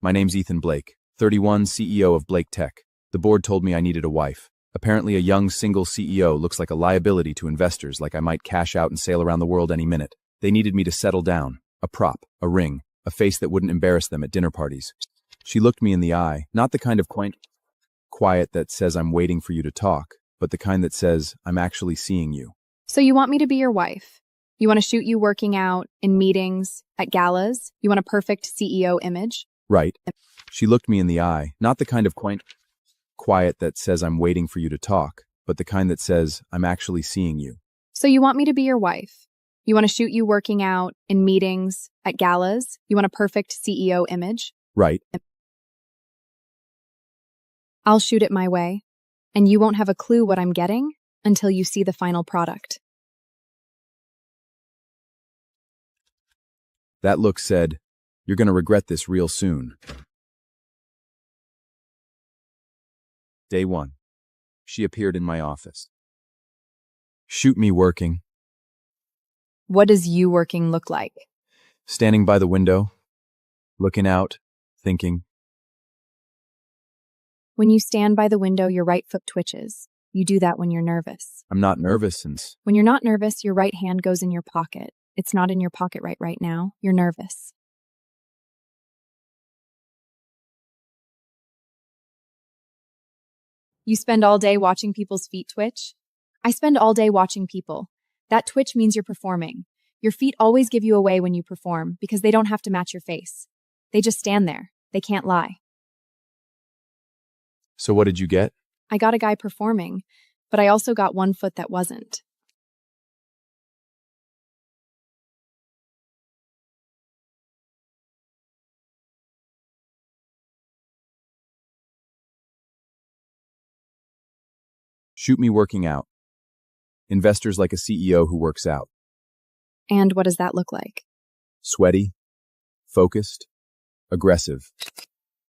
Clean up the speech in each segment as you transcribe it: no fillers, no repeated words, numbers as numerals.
My name's Ethan Blake, 31, CEO of Blake Tech. The board told me I needed a wife. Apparently a young single CEO looks like a liability to investors, like I might cash out and sail around the world any minute. They needed me to settle down, a prop, a ring, a face that wouldn't embarrass them at dinner parties. She looked me in the eye, not the kind of quiet that says I'm waiting for you to talk, but the kind that says I'm actually seeing you. So you want me to be your wife? You want to shoot you working out, in meetings, at galas? You want a perfect CEO image? Right. She looked me in the eye, not the kind of quiet that says I'm waiting for you to talk, but the kind that says I'm actually seeing you. So you want me to be your wife? You want to shoot you working out, in meetings, at galas? You want a perfect CEO image? Right. I'll shoot it my way, and you won't have a clue what I'm getting until you see the final product. That look said, "You're going to regret this real soon." Day 1. She appeared in my office. Shoot me working. What does you working look like? Standing by the window, looking out, thinking. When you stand by the window, your right foot twitches. You do that when you're nervous. I'm not nervous since. When you're not nervous, your right hand goes in your pocket. It's not in your pocket right now. You're nervous. You spend all day watching people's feet twitch? I spend all day watching people. That twitch means you're performing. Your feet always give you away when you perform because they don't have to match your face. They just stand there. They can't lie. So what did you get? I got a guy performing, but I also got one foot that wasn't. Shoot me working out. Investors like a CEO who works out. And what does that look like? Sweaty, focused, aggressive.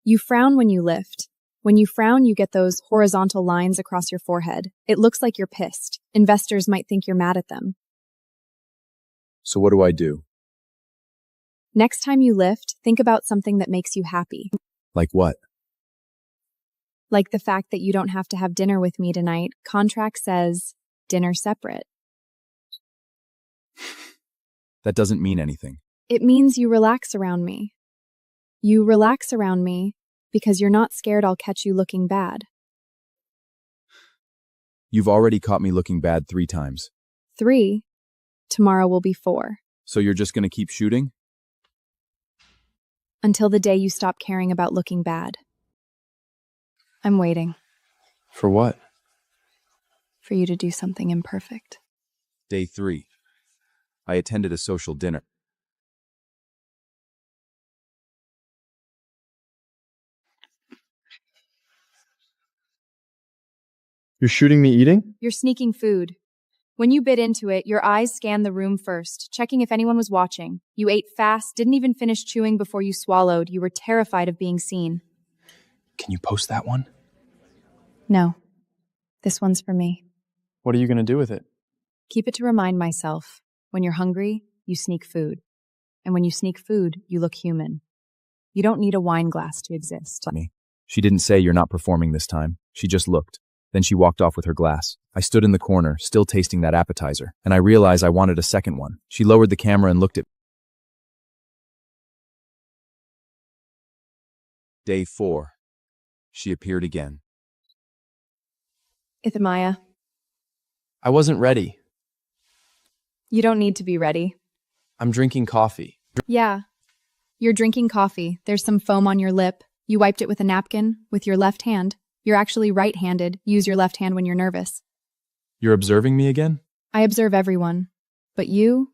You frown when you lift. When you frown, you get those horizontal lines across your forehead. It looks like you're pissed. Investors might think you're mad at them. So what do I do? Next time you lift, think about something that makes you happy. Like what? Like the fact that you don't have to have dinner with me tonight. Contract says dinner separate. That doesn't mean anything. It means you relax around me. You relax around me because you're not scared I'll catch you looking bad. You've already caught me looking bad 3 times. 3. Tomorrow will be 4. So you're just going to keep shooting? Until the day you stop caring about looking bad. I'm waiting. For what? For you to do something imperfect. Day 3. I attended a social dinner. You're shooting me eating? You're sneaking food. When you bit into it, your eyes scanned the room first, checking if anyone was watching. You ate fast, didn't even finish chewing before you swallowed. You were terrified of being seen. Can you post that one? No. This one's for me. What are you going to do with it? Keep it to remind myself. When you're hungry, you sneak food. And when you sneak food, you look human. You don't need a wine glass to exist. She didn't say you're not performing this time. She just looked. Then she walked off with her glass. I stood in the corner, still tasting that appetizer, and I realized I wanted a second one. She lowered the camera and looked at me. Day 4. She appeared again. Ithamaya, I wasn't ready. you don't need to be ready. I'm drinking coffee. Yeah. You're drinking coffee. There's some foam on your lip. You wiped it with a napkin, with your left hand. You're actually right-handed. Use your left hand when you're nervous. You're observing me again? I observe everyone. But you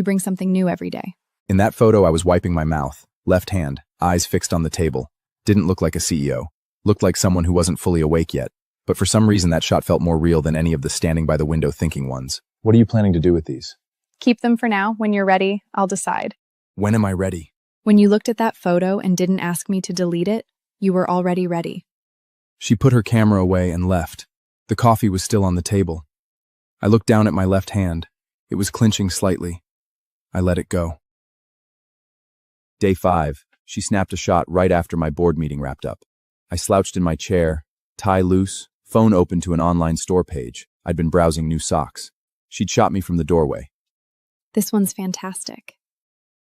bring something new every day. In that photo, I was wiping my mouth, left hand, eyes fixed on the table. Didn't look like a CEO. Looked like someone who wasn't fully awake yet. But for some reason, that shot felt more real than any of the standing by the window thinking ones. What are you planning to do with these? Keep them for now. When you're ready, I'll decide. When am I ready? When you looked at that photo and didn't ask me to delete it, you were already ready. She put her camera away and left. The coffee was still on the table. I looked down at my left hand. It was clenching slightly. I let it go. Day 5. She snapped a shot right after my board meeting wrapped up. I slouched in my chair, tie loose, phone open to an online store page. I'd been browsing new socks. She'd shot me from the doorway. This one's fantastic.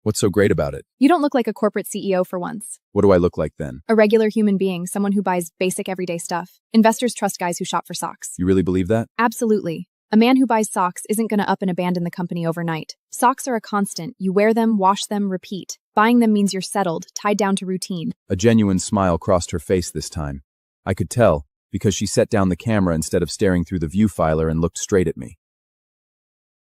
What's so great about it? You don't look like a corporate CEO for once. What do I look like then? A regular human being, someone who buys basic everyday stuff. Investors trust guys who shop for socks. You really believe that? Absolutely. A man who buys socks isn't going to up and abandon the company overnight. Socks are a constant. You wear them, wash them, repeat. Buying them means you're settled, tied down to routine. A genuine smile crossed her face this time. I could tell, because she set down the camera instead of staring through the viewfinder and looked straight at me.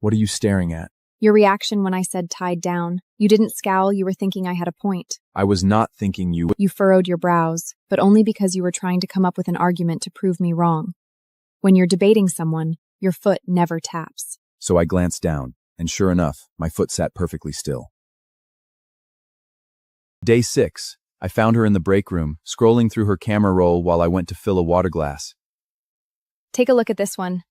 What are you staring at? Your reaction when I said tied down. You didn't scowl, you were thinking I had a point. I was not thinking you. You furrowed your brows, but only because you were trying to come up with an argument to prove me wrong. When you're debating someone, your foot never taps. So I glanced down, and sure enough, my foot sat perfectly still. Day 6. I found her in the break room, scrolling through her camera roll while I went to fill a water glass. Take a look at this one.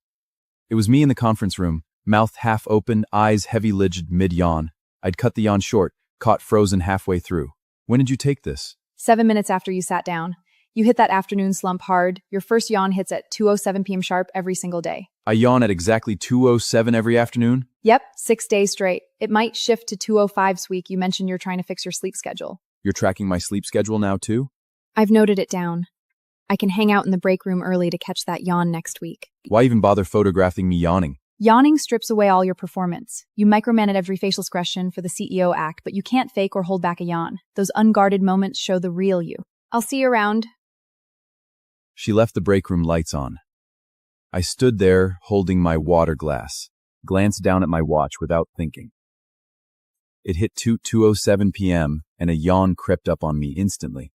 It was me in the conference room, mouth half open, eyes heavy-lidded mid-yawn. I'd cut the yawn short, caught frozen halfway through. When did you take this? 7 minutes after you sat down. You hit that afternoon slump hard. Your first yawn hits at 2:07 p.m. sharp every single day. I yawn at exactly 2:07 every afternoon? Yep, 6 days straight. It might shift to 2:05 week. You mentioned you're trying to fix your sleep schedule. You're tracking my sleep schedule now too? I've noted it down. I can hang out in the break room early to catch that yawn next week. Why even bother photographing me yawning? Yawning strips away all your performance. You micromanage every facial expression for the CEO act, but you can't fake or hold back a yawn. Those unguarded moments show the real you. I'll see you around. She left the break room lights on. I stood there, holding my water glass, glanced down at my watch without thinking. It hit 2:07 p.m., and a yawn crept up on me instantly.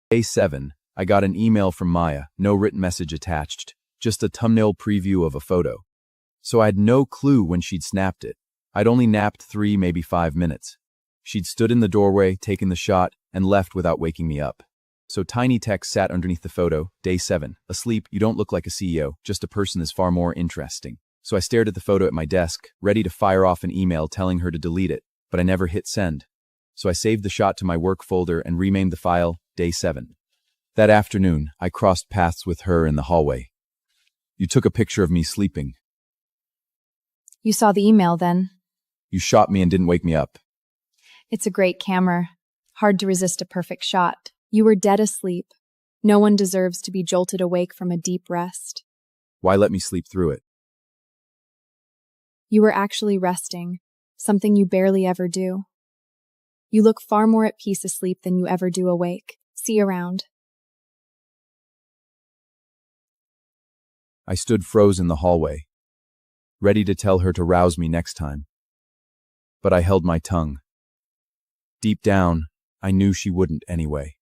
Day 7, I got an email from Maya, no written message attached, just a thumbnail preview of a photo. So I had no clue when she'd snapped it. I'd only napped 3, maybe 5 minutes. She'd stood in the doorway, taken the shot, and left without waking me up. So tiny text sat underneath the photo, Day 7. Asleep, you don't look like a CEO, just a person is far more interesting. So I stared at the photo at my desk, ready to fire off an email telling her to delete it, but I never hit send. So I saved the shot to my work folder and renamed the file Day 7. That afternoon, I crossed paths with her in the hallway. You took a picture of me sleeping. You saw the email then? You shot me and didn't wake me up. It's a great camera. Hard to resist a perfect shot. You were dead asleep. No one deserves to be jolted awake from a deep rest. Why let me sleep through it? You were actually resting, something you barely ever do. You look far more at peace asleep than you ever do awake. See you around. I stood frozen in the hallway, ready to tell her to rouse me next time. But I held my tongue. Deep down, I knew she wouldn't anyway.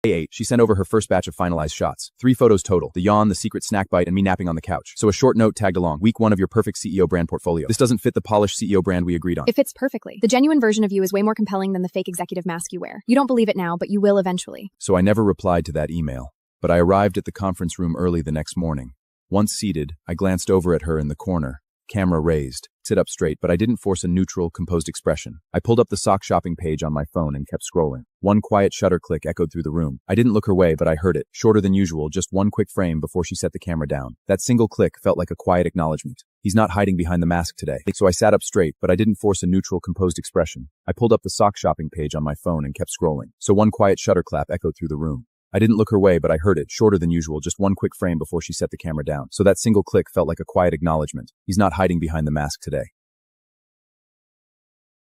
Day 8, she sent over her first batch of finalized shots. 3 photos total. The yawn, the secret snack bite, and me napping on the couch. So a short note tagged along. Week 1 of your perfect CEO brand portfolio. This doesn't fit the polished CEO brand we agreed on. It fits perfectly. The genuine version of you is way more compelling than the fake executive mask you wear. You don't believe it now, but you will eventually. So I never replied to that email. But I arrived at the conference room early the next morning. Once seated, I glanced over at her in the corner, camera raised, sit up straight, but I didn't force a neutral, composed expression. I pulled up the sock shopping page on my phone and kept scrolling. One quiet shutter click echoed through the room. I didn't look her way, but I heard it, shorter than usual, just one quick frame before she set the camera down. That single click felt like a quiet acknowledgement. He's not hiding behind the mask today. So I sat up straight, but I didn't force a neutral, composed expression. I pulled up the sock shopping page on my phone and kept scrolling. So one quiet shutter clap echoed through the room. I didn't look her way, but I heard it, shorter than usual, just one quick frame before she set the camera down. So that single click felt like a quiet acknowledgement. He's not hiding behind the mask today.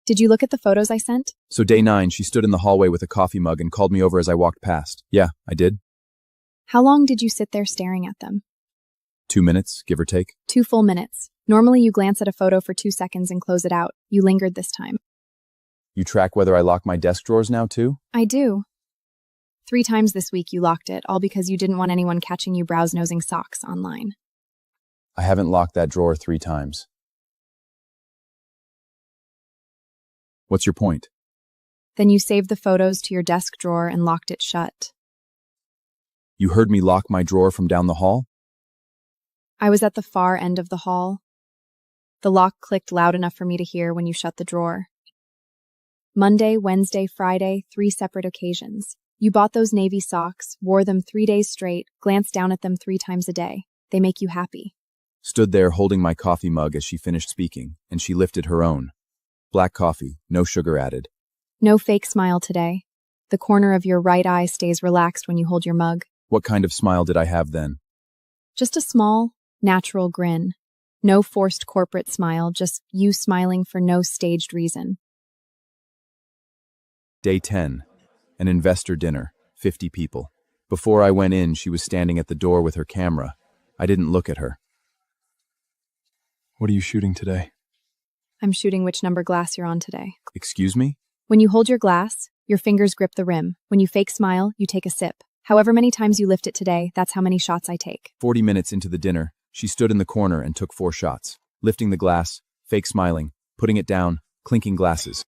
Did you look at the photos I sent? So day 9, she stood in the hallway with a coffee mug and called me over as I walked past. Yeah, I did. How long did you sit there staring at them? 2 minutes, give or take. 2 full minutes. Normally you glance at a photo for 2 seconds and close it out. You lingered this time. You track whether I lock my desk drawers now too? I do. 3 times this week you locked it, all because you didn't want anyone catching you browse-nosing socks online. I haven't locked that drawer 3 times. What's your point? Then you saved the photos to your desk drawer and locked it shut. You heard me lock my drawer from down the hall? I was at the far end of the hall. The lock clicked loud enough for me to hear when you shut the drawer. Monday, Wednesday, Friday, 3 separate occasions. You bought those navy socks, wore them 3 days straight, glanced down at them 3 times a day. They make you happy. Stood there holding my coffee mug as she finished speaking, and she lifted her own. Black coffee, no sugar added. No fake smile today. The corner of your right eye stays relaxed when you hold your mug. What kind of smile did I have then? Just a small, natural grin. No forced corporate smile, just you smiling for no staged reason. Day 10. An investor dinner, 50 people. Before I went in, she was standing at the door with her camera. I didn't look at her. What are you shooting today? I'm shooting which number glass you're on today. Excuse me? When you hold your glass, your fingers grip the rim. When you fake smile, you take a sip. However many times you lift it today, that's how many shots I take. 40 minutes into the dinner, she stood in the corner and took 4 shots, lifting the glass, fake smiling, putting it down, clinking glasses.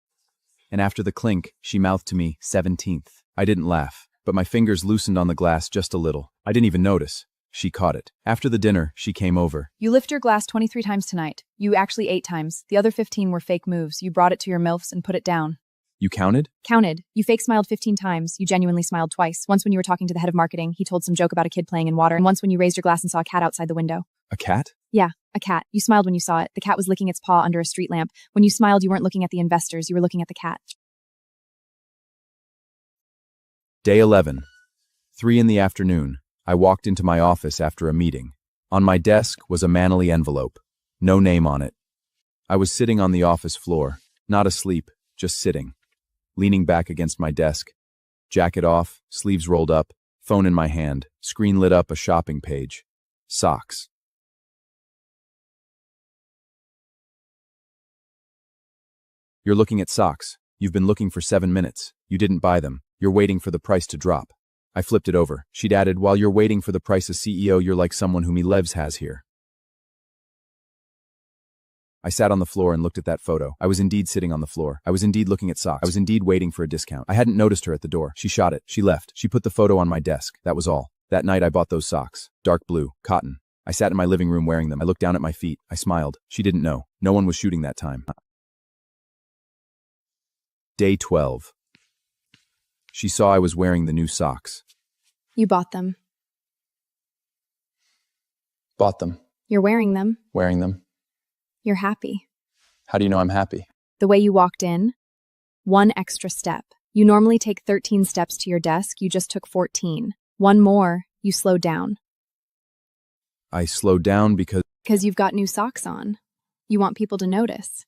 And after the clink, she mouthed to me, 17th. I didn't laugh, but my fingers loosened on the glass just a little. I didn't even notice. She caught it. After the dinner, she came over. You lift your glass 23 times tonight. You actually 8 times. The other 15 were fake moves. You brought it to your MILFs and put it down. You counted? Counted. You fake smiled 15 times. You genuinely smiled twice. Once when you were talking to the head of marketing, he told some joke about a kid playing in water. And once when you raised your glass and saw a cat outside the window. A cat? Yeah, a cat. You smiled when you saw it. The cat was licking its paw under a street lamp. When you smiled, you weren't looking at the investors. You were looking at the cat. Day 11. 3 in the afternoon. I walked into my office after a meeting. On my desk was a manily envelope. No name on it. I was sitting on the office floor, not asleep, just sitting. Leaning back against my desk. Jacket off, sleeves rolled up, phone in my hand, screen lit up, a shopping page. Socks. You're looking at socks. You've been looking for 7 minutes. You didn't buy them. You're waiting for the price to drop. I flipped it over. She'd added, while you're waiting for the price of CEO, you're like someone whom he Levs has here. I sat on the floor and looked at that photo. I was indeed sitting on the floor. I was indeed looking at socks. I was indeed waiting for a discount. I hadn't noticed her at the door. She shot it. She left. She put the photo on my desk. That was all. That night I bought those socks. Dark blue, cotton. I sat in my living room wearing them. I looked down at my feet. I smiled. She didn't know. No one was shooting that time. Day 12. She saw I was wearing the new socks. You bought them. Bought them. You're wearing them. Wearing them. You're happy. How do you know I'm happy? The way you walked in, 1 extra step. You normally take 13 steps to your desk. You just took 14. 1 more, you slowed down. I slowed down because You've got new socks on. You want people to notice.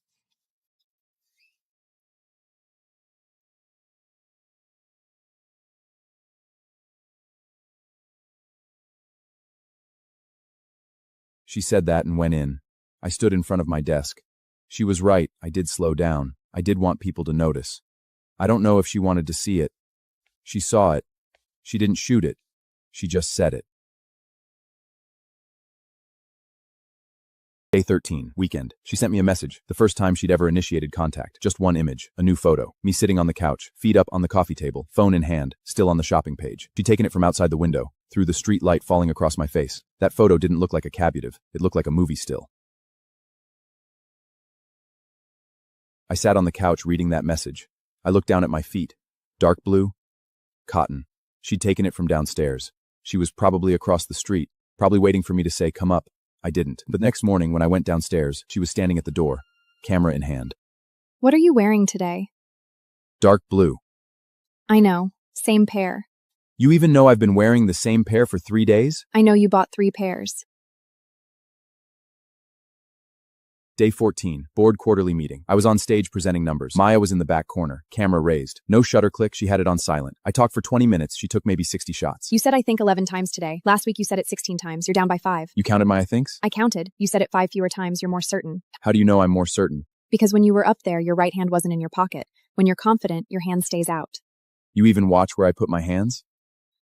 she said that and went in. I stood in front of my desk. She was right. I did slow down. I did want people to notice. I don't know if she wanted to see it. She saw it. She didn't shoot it. She just said it. Day 13, weekend. She sent me a message, the first time she'd ever initiated contact. Just 1 image, a new photo, me sitting on the couch, feet up on the coffee table, phone in hand, still on the shopping page. She'd taken it from outside the window, through the street light falling across my face. That photo didn't look like a cabutive, it looked like a movie still. I sat on the couch reading that message. I looked down at my feet. Dark blue, cotton. She'd taken it from downstairs. She was probably across the street, probably waiting for me to say, come up. I didn't. But the next morning when I went downstairs, she was standing at the door, camera in hand. What are you wearing today? Dark blue. I know. Same pair. You even know I've been wearing the same pair for 3 days? I know you bought 3 pairs. Day 14, board quarterly meeting. I was on stage presenting numbers. Maya was in the back corner, camera raised. No shutter click, she had it on silent. I talked for 20 minutes, she took maybe 60 shots. You said I think 11 times today. Last week you said it 16 times. You're down by 5. You counted my I thinks? I counted. You said it 5 fewer times. You're more certain. How do you know I'm more certain? Because when you were up there, your right hand wasn't in your pocket. When you're confident, your hand stays out. You even watch where I put my hands?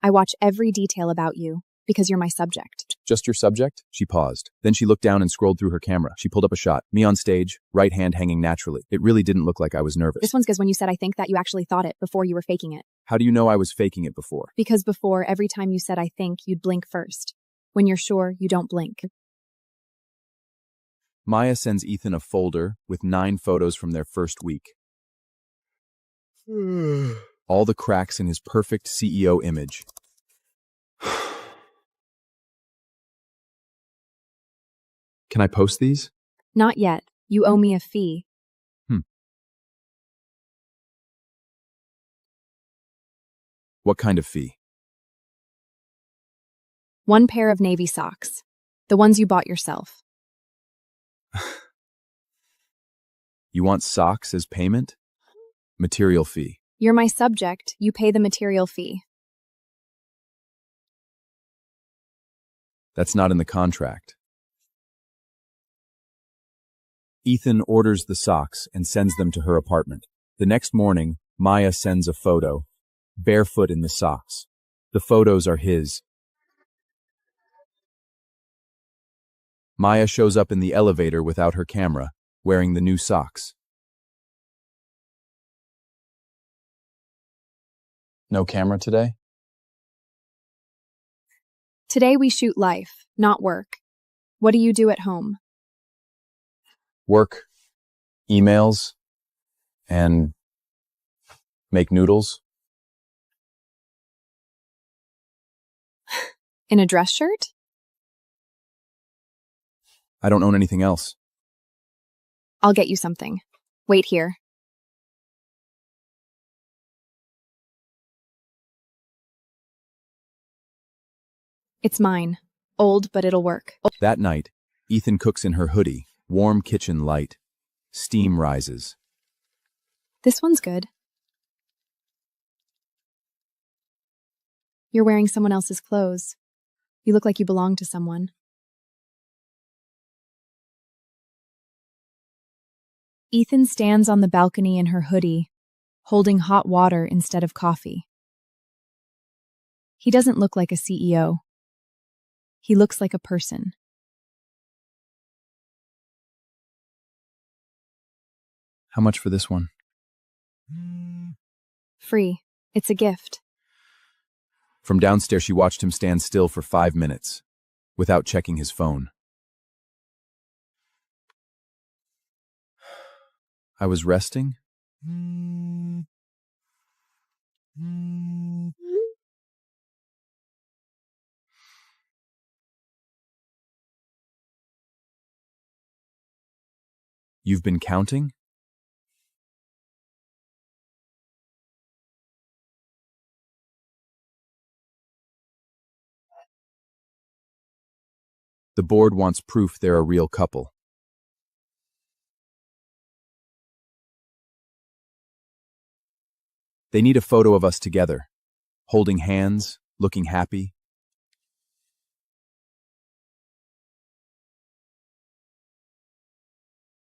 I watch every detail about you. Because you're my subject. Just your subject? She paused. Then she looked down and scrolled through her camera. She pulled up a shot. Me on stage, right hand hanging naturally. It really didn't look like I was nervous. This one's because when you said I think that you actually thought it before you were faking it. How do you know I was faking it before? Because before, every time you said I think, you'd blink first. When you're sure, you don't blink. Maya sends Ethan a folder with 9 photos from their first week. All the cracks in his perfect CEO image. Can I post these? Not yet. You owe me a fee. What kind of fee? 1 pair of navy socks. The ones you bought yourself. You want socks as payment? Material fee. You're my subject. You pay the material fee. That's not in the contract. Ethan orders the socks and sends them to her apartment. The next morning, Maya sends a photo, barefoot in the socks. The photos are his. Maya shows up in the elevator without her camera, wearing the new socks. No camera today? Today we shoot life, not work. What do you do at home? Work, emails, and make noodles. In a dress shirt? I don't own anything else. I'll get you something. Wait here. It's mine. Old, but it'll work. That night, Ethan cooks in her hoodie, warm kitchen light. Steam rises. This one's good. You're wearing someone else's clothes. You look like you belong to someone. Ethan stands on the balcony in her hoodie, holding hot water instead of coffee. He doesn't look like a CEO. He looks like a person. How much for this one? Free. It's a gift. From downstairs, she watched him stand still for 5 minutes, without checking his phone. I was resting? You've been counting? The board wants proof they're a real couple. They need a photo of us together, holding hands, looking happy.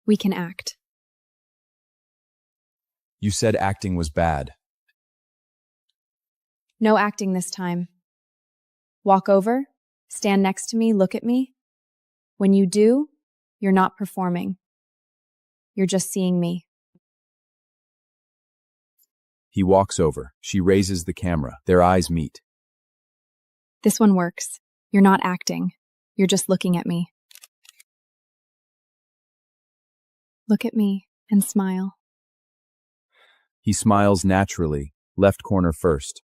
We can act. You said acting was bad. No acting this time. Walk over, stand next to me, look at me. When you do, you're not performing. You're just seeing me. He walks over. She raises the camera. Their eyes meet. This one works. You're not acting. You're just looking at me. Look at me and smile. He smiles naturally, left corner first.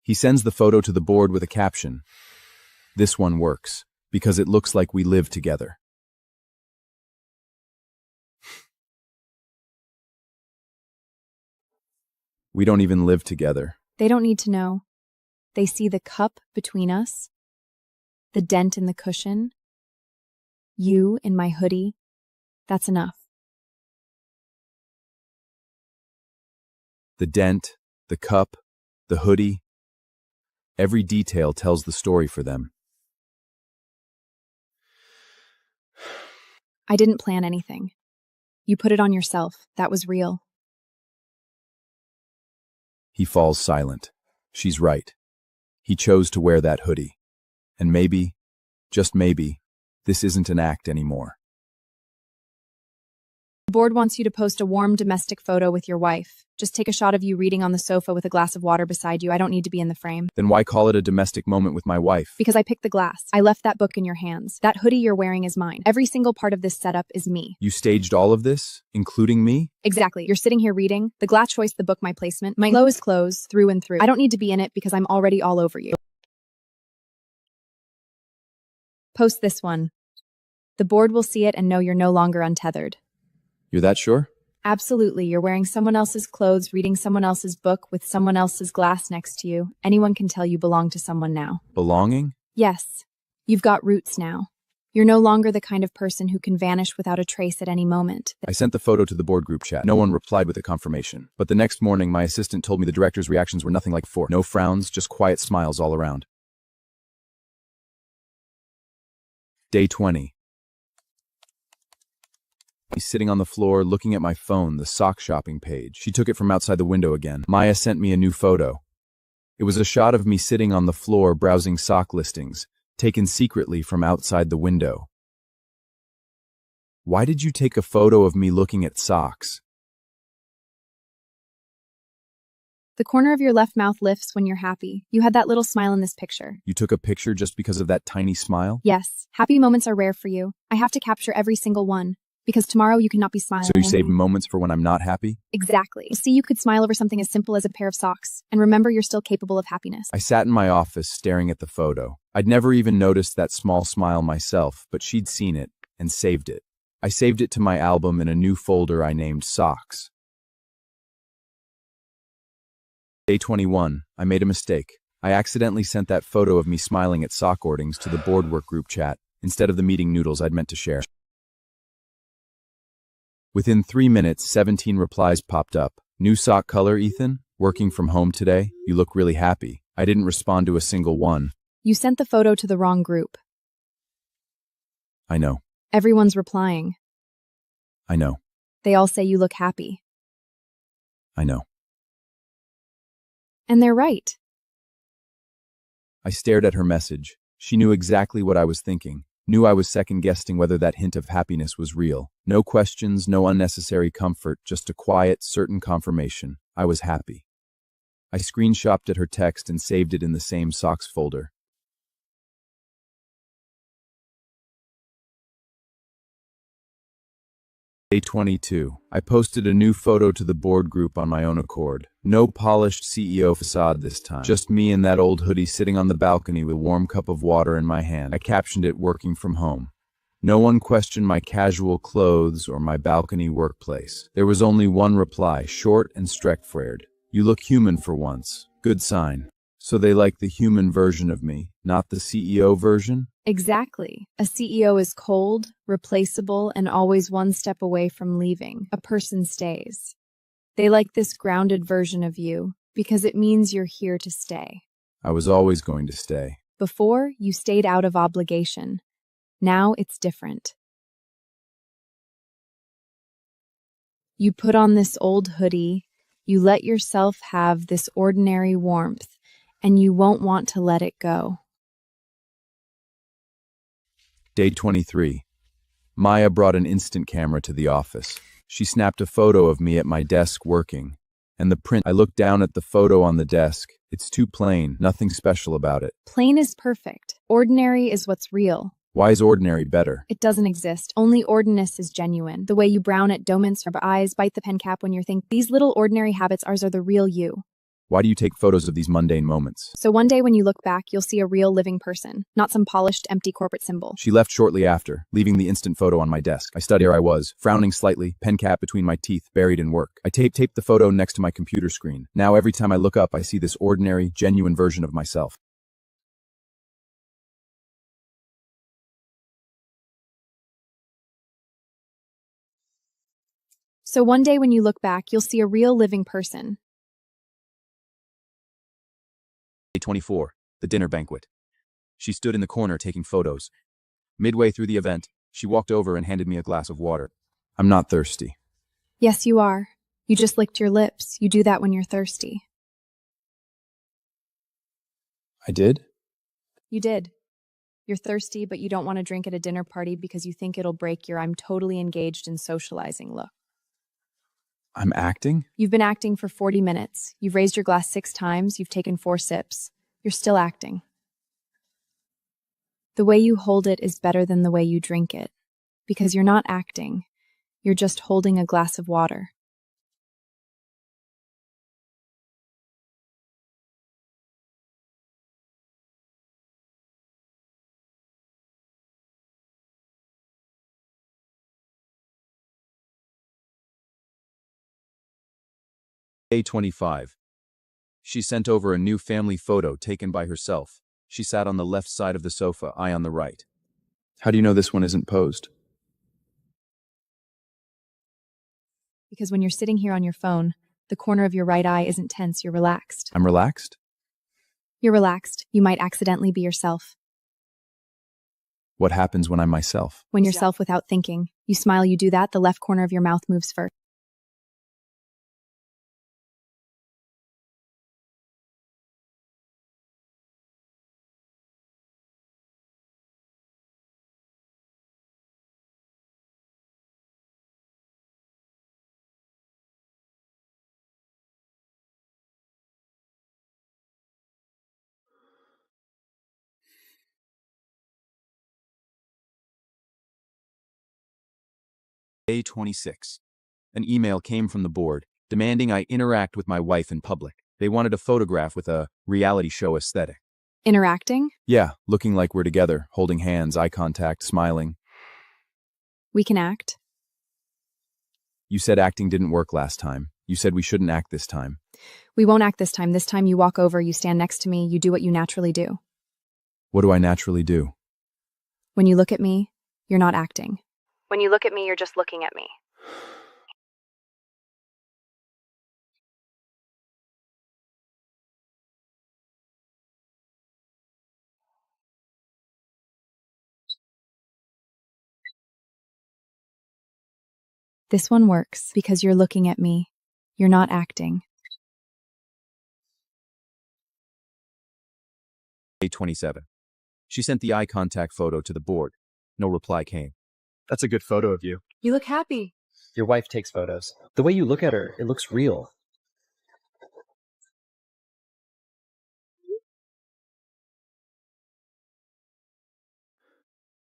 He sends the photo to the board with a caption. This one works, because it looks like we live together. We don't even live together. They don't need to know. They see the cup between us, the dent in the cushion, you in my hoodie. That's enough. The dent, the cup, the hoodie. Every detail tells the story for them. I didn't plan anything. You put it on yourself. That was real. He falls silent. She's right. He chose to wear that hoodie. And maybe, just maybe, this isn't an act anymore. board wants you to post a warm domestic photo with your wife. Just take a shot of you reading on the sofa with a glass of water beside you. I don't need to be in the frame. Then why call it a domestic moment with my wife? Because I picked the glass. I left that book in your hands. That hoodie you're wearing is mine. Every single part of this setup is me. You staged all of this, including me? Exactly. You're sitting here reading. The glass choice, the book, my placement. My glow is clothes through and through. I don't need to be in it because I'm already all over you. Post this one. The board will see it and know you're no longer untethered. You're that sure? Absolutely. You're wearing someone else's clothes, reading someone else's book with someone else's glass next to you. Anyone can tell you belong to someone now. Belonging? Yes. You've got roots now. You're no longer the kind of person who can vanish without a trace at any moment. I sent the photo to the board group chat. No one replied with a confirmation. But the next morning, my assistant told me the director's reactions were nothing like before. No frowns, just quiet smiles all around. Day 20. He's sitting on the floor looking at my phone, the sock shopping page. She took it from outside the window again. Maya sent me a new photo. It was a shot of me sitting on the floor browsing sock listings, taken secretly from outside the window. Why did you take a photo of me looking at socks? The corner of your left mouth lifts when you're happy. You had that little smile in this picture. You took a picture just because of that tiny smile? Yes, happy moments are rare for you. I have to capture every single one. Because tomorrow you cannot be smiling. So you save moments for when I'm not happy? Exactly. See, you could smile over something as simple as a pair of socks. And remember, you're still capable of happiness. I sat in my office staring at the photo. I'd never even noticed that small smile myself, but she'd seen it and saved it. I saved it to my album in a new folder I named Socks. Day 21. I made a mistake. I accidentally sent that photo of me smiling at sock ordings to the board work group chat instead of the meeting noodles I'd meant to share. Within 3 minutes, 17 replies popped up. New sock color, Ethan? Working from home today? You look really happy. I didn't respond to a single one. You sent the photo to the wrong group. I know. Everyone's replying. I know. They all say you look happy. I know. And they're right. I stared at her message. She knew exactly what I was thinking. Knew I was second-guessing whether that hint of happiness was real. No questions, no unnecessary comfort, just a quiet, certain confirmation. I was happy. I screenshotted her text and saved it in the same socks folder. Day 22. I posted a new photo to the board group on my own accord. No polished CEO facade this time. Just me in that old hoodie sitting on the balcony with a warm cup of water in my hand. I captioned it working from home. No one questioned my casual clothes or my balcony workplace. There was only one reply, short and straightforward. You look human for once. Good sign. So they like the human version of me, not the CEO version? Exactly. A CEO is cold, replaceable, and always one step away from leaving. A person stays. They like this grounded version of you because it means you're here to stay. I was always going to stay. Before, you stayed out of obligation. Now it's different. You put on this old hoodie, you let yourself have this ordinary warmth, and you won't want to let it go. Day 23. Maya brought an instant camera to the office. She snapped a photo of me at my desk working. And the print, I looked down at the photo on the desk. It's too plain, nothing special about it. Plain is perfect. Ordinary is what's real. Why is ordinary better? It doesn't exist. Only ordinance is genuine. The way you brown at doments or eyes, bite the pen cap when you're thinking. These little ordinary habits are the real you. Why do you take photos of these mundane moments? So one day when you look back, you'll see a real living person, not some polished, empty corporate symbol. She left shortly after, leaving the instant photo on my desk. I studied where I was, frowning slightly, pen cap between my teeth, buried in work. I taped the photo next to my computer screen. Now every time I look up, I see this ordinary, genuine version of myself. So one day when you look back, you'll see a real living person. Day 24. The dinner banquet. She stood in the corner taking photos. Midway through the event, she walked over and handed me a glass of water. I'm not thirsty. Yes, you are. You just licked your lips. You do that when you're thirsty. I did? You did. You're thirsty, but you don't want to drink at a dinner party because you think it'll break your I'm totally engaged in socializing look. I'm acting? You've been acting for 40 minutes. You've raised your glass 6 times. You've taken 4 sips. You're still acting. The way you hold it is better than the way you drink it, because you're not acting. You're just holding a glass of water. Day 25. She sent over a new family photo taken by herself. She sat on the left side of the sofa, I on the right. How do you know this one isn't posed? Because when you're sitting here on your phone, the corner of your right eye isn't tense, you're relaxed. I'm relaxed? You're relaxed. You might accidentally be yourself. What happens when I'm myself? When you're self without thinking, you smile, you do that, the left corner of your mouth moves first. Day 26. An email came from the board, demanding I interact with my wife in public. They wanted a photograph with a reality show aesthetic. Interacting? Yeah, looking like we're together, holding hands, eye contact, smiling. We can act. You said acting didn't work last time. You said we shouldn't act this time. We won't act this time. This time you walk over, you stand next to me, you do what you naturally do. What do I naturally do? When you look at me, you're not acting. When you look at me, you're just looking at me. This one works because you're looking at me. You're not acting. Day 27. She sent the eye contact photo to the board. No reply came. That's a good photo of you. You look happy. Your wife takes photos. The way you look at her, it looks real.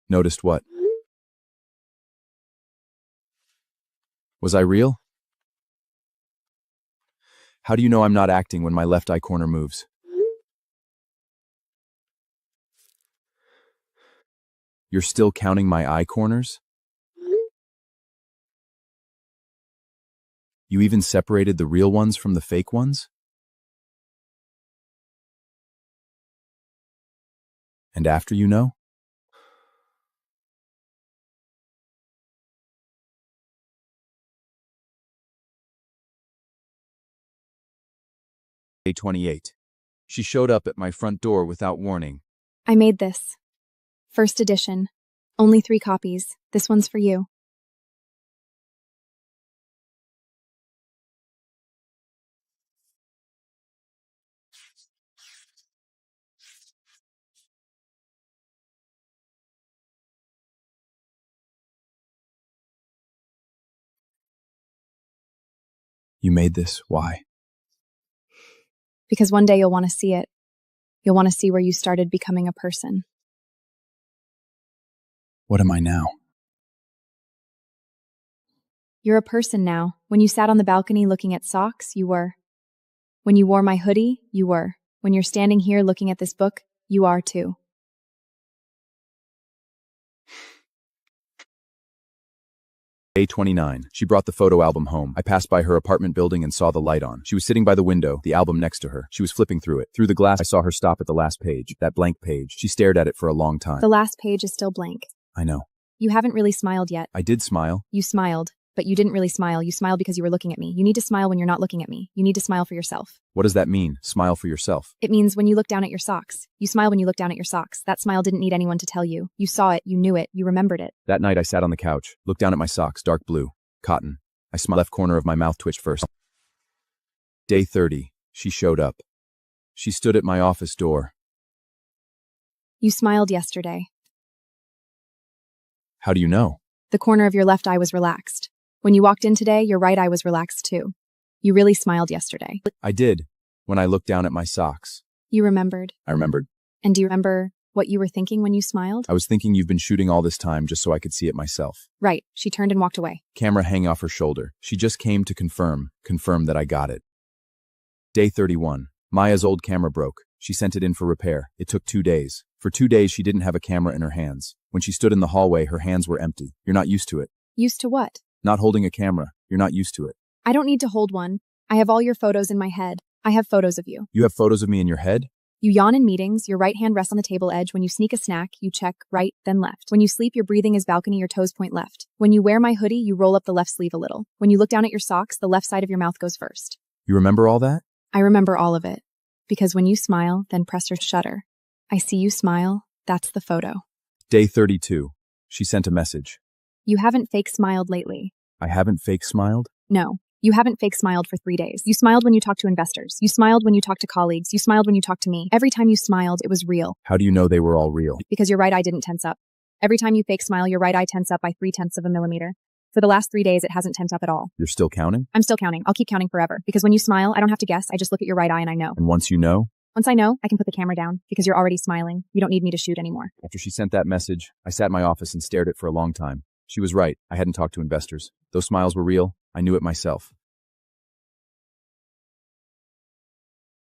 Noticed what? Was I real? How do you know I'm not acting when my left eye corner moves? You're still counting my eye corners? You even separated the real ones from the fake ones? And after you know? Day 28. She showed up at my front door without warning. I made this. First edition. Only 3 copies. This one's for you. You made this. Why? Because one day you'll want to see it. You'll want to see where you started becoming a person. What am I now? You're a person now. When you sat on the balcony looking at socks, you were. When you wore my hoodie, you were. When you're standing here looking at this book, you are too. Day 29. She brought the photo album home. I passed by her apartment building and saw the light on. She was sitting by the window, the album next to her. She was flipping through it. Through the glass, I saw her stop at the last page, that blank page. She stared at it for a long time. The last page is still blank. I know. You haven't really smiled yet. I did smile. You smiled, but you didn't really smile. You smiled because you were looking at me. You need to smile when you're not looking at me. You need to smile for yourself. What does that mean? Smile for yourself. It means when you look down at your socks. You smile when you look down at your socks. That smile didn't need anyone to tell you. You saw it, you knew it, you remembered it. That night I sat on the couch, looked down at my socks, dark blue, cotton. I smiled. Left corner of my mouth twitched first. Day 30. She showed up. She stood at my office door. You smiled yesterday. How do you know? The corner of your left eye was relaxed. When you walked in today, your right eye was relaxed too. You really smiled yesterday. I did, when I looked down at my socks. You remembered. I remembered. And do you remember what you were thinking when you smiled? I was thinking you've been shooting all this time just so I could see it myself. Right. She turned and walked away. Camera hanging off her shoulder. She just came to confirm that I got it. Day 31. Maya's old camera broke. She sent it in for repair. It took 2 days. For 2 days, she didn't have a camera in her hands. When she stood in the hallway, her hands were empty. You're not used to it. Used to what? Not holding a camera. You're not used to it. I don't need to hold one. I have all your photos in my head. I have photos of you. You have photos of me in your head? You yawn in meetings, your right hand rests on the table edge. When you sneak a snack, you check right, then left. When you sleep, your breathing is balcony, your toes point left. When you wear my hoodie, you roll up the left sleeve a little. When you look down at your socks, the left side of your mouth goes first. You remember all that? I remember all of it. Because when you smile, then press your shutter. I see you smile. That's the photo. Day 32. She sent a message. You haven't fake smiled lately. I haven't fake smiled? No. You haven't fake smiled for 3 days. You smiled when you talked to investors. You smiled when you talked to colleagues. You smiled when you talked to me. Every time you smiled, it was real. How do you know they were all real? Because your right eye didn't tense up. Every time you fake smile, your right eye tense up by 0.3 of a millimeter. For the last 3 days, it hasn't tensed up at all. You're still counting? I'm still counting. I'll keep counting forever. Because when you smile, I don't have to guess. I just look at your right eye and I know. And once you know? Once I know, I can put the camera down. Because you're already smiling. You don't need me to shoot anymore. After she sent that message, I sat in my office and stared at it for a long time. She was right. I hadn't talked to investors. Those smiles were real. I knew it myself.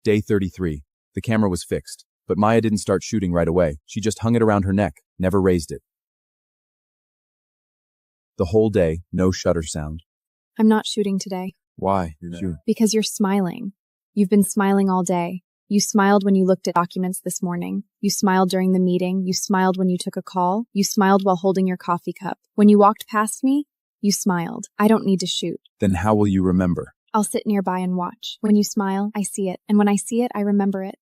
Day 33. The camera was fixed, but Maya didn't start shooting right away. She just hung it around her neck, never raised it. The whole day, no shutter sound. I'm not shooting today. Why? Because you're smiling. You've been smiling all day. You smiled when you looked at documents this morning. You smiled during the meeting. You smiled when you took a call. You smiled while holding your coffee cup. When you walked past me, you smiled. I don't need to shoot. Then how will you remember? I'll sit nearby and watch. When you smile, I see it. And when I see it, I remember it.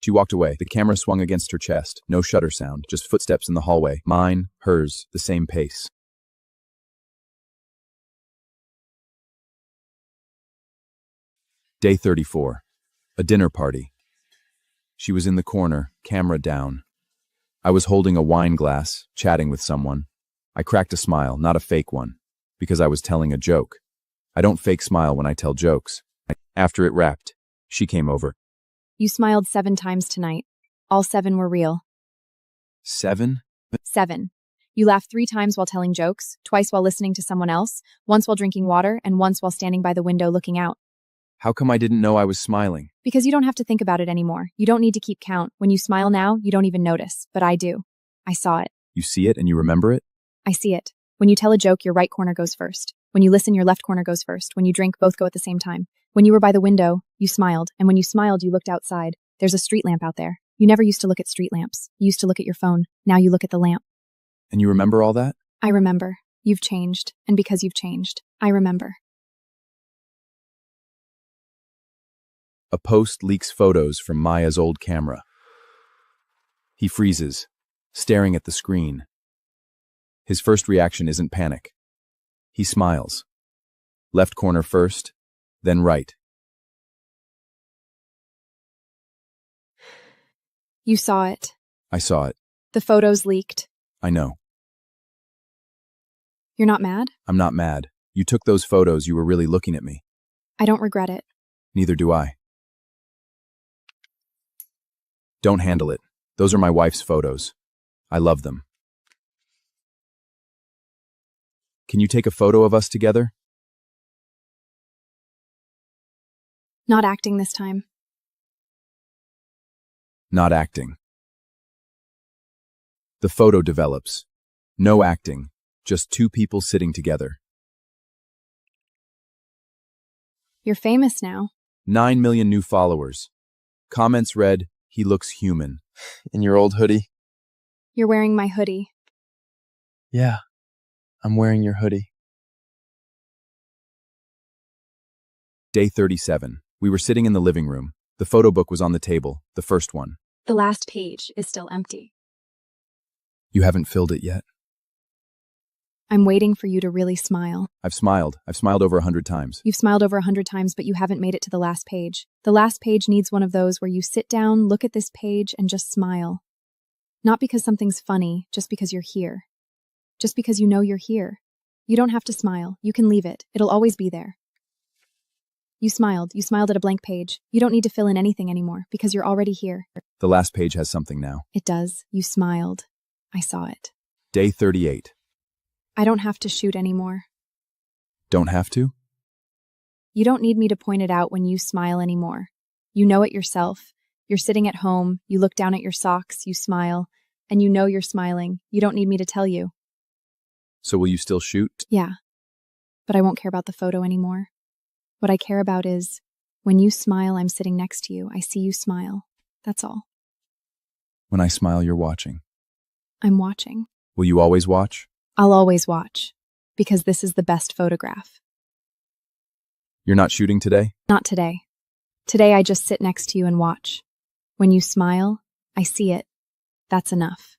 She walked away. The camera swung against her chest. No shutter sound, just footsteps in the hallway. Mine, hers, the same pace. Day 34. A dinner party. She was in the corner, camera down. I was holding a wine glass, chatting with someone. I cracked a smile, not a fake one, because I was telling a joke. I don't fake smile when I tell jokes. After it wrapped, she came over. You smiled 7 times tonight. All 7 were real. 7? 7. You laughed 3 times while telling jokes, twice while listening to someone else, once while drinking water, and once while standing by the window looking out. How come I didn't know I was smiling? Because you don't have to think about it anymore. You don't need to keep count. When you smile now, you don't even notice. But I do. I saw it. You see it and you remember it? I see it. When you tell a joke, your right corner goes first. When you listen, your left corner goes first. When you drink, both go at the same time. When you were by the window, you smiled. And when you smiled, you looked outside. There's a street lamp out there. You never used to look at street lamps. You used to look at your phone. Now you look at the lamp. And you remember all that? I remember. You've changed. And because you've changed, I remember. A post leaks photos from Maya's old camera. He freezes, staring at the screen. His first reaction isn't panic. He smiles. Left corner first, then right. You saw it. I saw it. The photos leaked. I know. You're not mad? I'm not mad. You took those photos, you were really looking at me. I don't regret it. Neither do I. Don't handle it. Those are my wife's photos. I love them. Can you take a photo of us together? Not acting this time. Not acting. The photo develops. No acting, just 2 people sitting together. You're famous now. 9 million new followers. Comments read, "He looks human." In your old hoodie? You're wearing my hoodie. Yeah, I'm wearing your hoodie. Day 37. We were sitting in the living room. The photo book was on the table, the first one. The last page is still empty. You haven't filled it yet? I'm waiting for you to really smile. I've smiled. I've smiled over 100 times. You've smiled over 100 times, but you haven't made it to the last page. The last page needs one of those where you sit down, look at this page, and just smile. Not because something's funny, just because you're here. Just because you know you're here. You don't have to smile. You can leave it. It'll always be there. You smiled. You smiled at a blank page. You don't need to fill in anything anymore because you're already here. The last page has something now. It does. You smiled. I saw it. Day 38. I don't have to shoot anymore. Don't have to? You don't need me to point it out when you smile anymore. You know it yourself. You're sitting at home, you look down at your socks, you smile, and you know you're smiling. You don't need me to tell you. So will you still shoot? Yeah, but I won't care about the photo anymore. What I care about is, when you smile, I'm sitting next to you. I see you smile. That's all. When I smile, you're watching. I'm watching. Will you always watch? I'll always watch, because this is the best photograph. You're not shooting today? Not today. Today I just sit next to you and watch. When you smile, I see it. That's enough.